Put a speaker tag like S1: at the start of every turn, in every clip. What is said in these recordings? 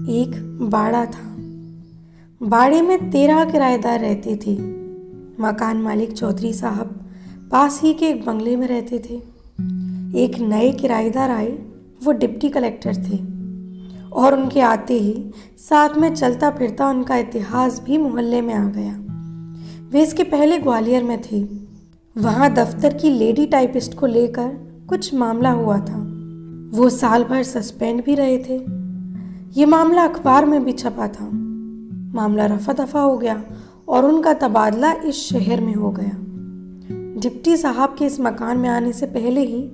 S1: एक बाड़ा था। बाड़े में 13 किराएदार रहते थे। मकान मालिक चौधरी साहब पास ही के एक बंगले में रहते थे। एक नए किराएदार आए, वो डिप्टी कलेक्टर थे और उनके आते ही साथ में चलता फिरता उनका इतिहास भी मोहल्ले में आ गया। वे इसके पहले ग्वालियर में थे। वहाँ दफ्तर की लेडी टाइपिस्ट को लेकर कुछ मामला हुआ था। वो साल भर सस्पेंड भी रहे थे। ये मामला अखबार में भी छपा था। मामला रफा दफा हो गया और उनका तबादला इस शहर में हो गया। डिप्टी साहब के इस मकान में आने से पहले ही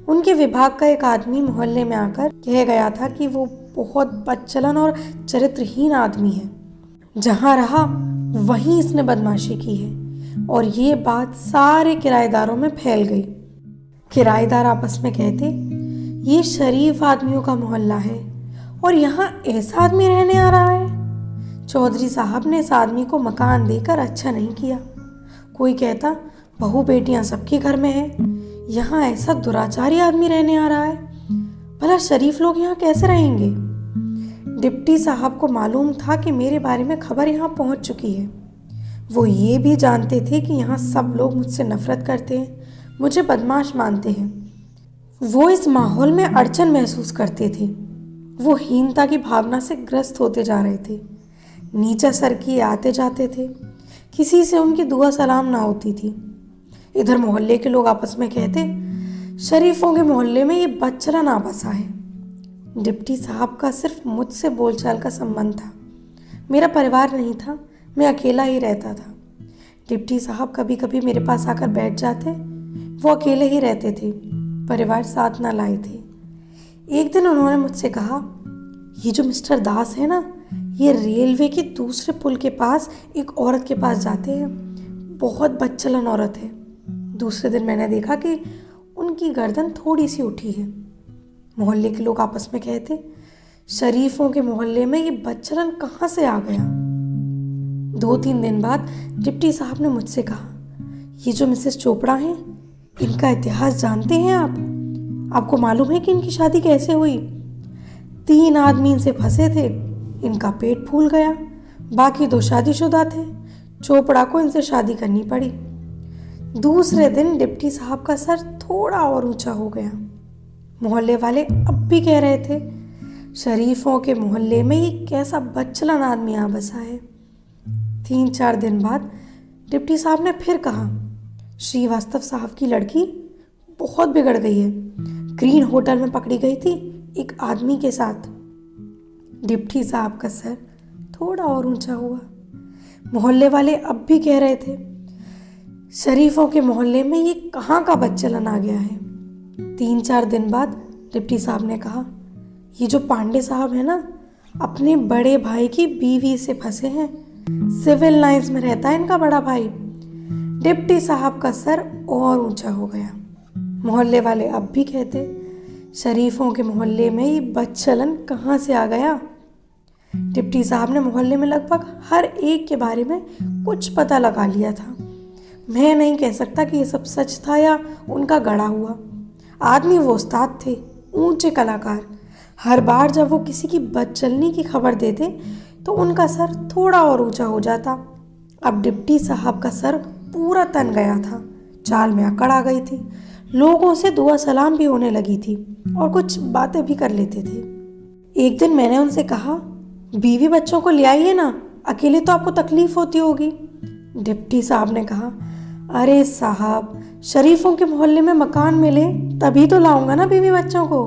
S1: उनके विभाग का एक आदमी मोहल्ले में आकर कह गया था कि वो बहुत बदचलन और चरित्रहीन आदमी है। जहाँ रहा वहीं इसने बदमाशी की है और ये बात सारे किराएदारों में फैल गई। किराएदार आपस में कहते, ये शरीफ आदमियों का मोहल्ला है और यहाँ ऐसा आदमी रहने आ रहा है। चौधरी साहब ने इस आदमी को मकान देकर अच्छा नहीं किया। कोई कहता, बहू बेटियां सबके घर में है, यहाँ ऐसा दुराचारी आदमी रहने आ रहा है। भला शरीफ लोग यहाँ कैसे रहेंगे? डिप्टी साहब को मालूम था कि मेरे बारे में खबर यहाँ पहुँच चुकी है। वो ये भी जानते थे कि यहाँ सब लोग मुझसे नफरत करते हैं, मुझे बदमाश मानते हैं। वो इस माहौल में अड़चन महसूस करते थे। वो हीनता की भावना से ग्रस्त होते जा रहे थे। नीचा सर किए आते जाते थे। किसी से उनकी दुआ सलाम ना होती थी। इधर मोहल्ले के लोग आपस में कहते, शरीफों के मोहल्ले में ये बदचलन आ बसा है। डिप्टी साहब का सिर्फ मुझसे बोलचाल का संबंध था। मेरा परिवार नहीं था, मैं अकेला ही रहता था। डिप्टी साहब कभी कभी मेरे पास आकर बैठ जाते। वो अकेले ही रहते थे, परिवार साथ ना लाए थे। एक दिन उन्होंने मुझसे कहा, ये जो मिस्टर दास है ना, ये रेलवे के दूसरे पुल के पास एक औरत के पास जाते हैं। बहुत बदचलन औरत है। दूसरे दिन मैंने देखा कि उनकी गर्दन थोड़ी सी उठी है। मोहल्ले के लोग आपस में कहते, शरीफों के मोहल्ले में ये बदचलन कहाँ से आ गया? 2-3 दिन बाद डिप्टी साहब ने मुझसे कहा, ये जो मिसेस चोपड़ा हैं, इनका इतिहास जानते हैं आप? आपको मालूम है कि इनकी शादी कैसे हुई? 3 आदमी इनसे फंसे थे, इनका पेट फूल गया। बाकी 2 शादीशुदा थे। चोपड़ा को इनसे शादी करनी पड़ी। दूसरे दिन डिप्टी साहब का सर थोड़ा और ऊंचा हो गया। मोहल्ले वाले अब भी कह रहे थे, शरीफों के मोहल्ले में ये कैसा बदचलन आदमी आ बसा है। 3-4 दिन बाद डिप्टी साहब ने फिर कहा, श्रीवास्तव साहब की लड़की बहुत बिगड़ गई है। ग्रीन होटल में पकड़ी गई थी एक आदमी के साथ। डिप्टी साहब का सर थोड़ा और ऊंचा हुआ। मोहल्ले वाले अब भी कह रहे थे, शरीफों के मोहल्ले में ये कहाँ का बदचलन आ गया है। 3-4 दिन बाद डिप्टी साहब ने कहा, ये जो पांडे साहब है ना, अपने बड़े भाई की बीवी से फंसे हैं। सिविल लाइंस में रहता है इनका बड़ा भाई। डिप्टी साहब का सर और ऊंचा हो गया। मोहल्ले वाले अब भी कहते, शरीफों के मोहल्ले में ये बदचलन कहाँ से आ गया। डिप्टी साहब ने मोहल्ले में लगभग हर एक के बारे में कुछ पता लगा लिया था। मैं नहीं कह सकता कि ये सब सच था या उनका गढ़ा हुआ। आदमी वो उस्ताद थे, ऊंचे कलाकार। हर बार जब वो किसी की बदचलनी की खबर देते तो उनका सर थोड़ा और ऊंचा हो जाता। अब डिप्टी साहब का सर पूरा तन गया था। चाल में अकड़ आ गई थी। लोगों से दुआ सलाम भी होने लगी थी और कुछ बातें भी कर लेते थे। एक दिन मैंने उनसे कहा, बीवी बच्चों को ले आइए ना, अकेले तो आपको तकलीफ होती होगी। डिप्टी साहब ने कहा, अरे साहब, शरीफों के मोहल्ले में मकान मिले तभी तो लाऊंगा ना बीवी बच्चों को।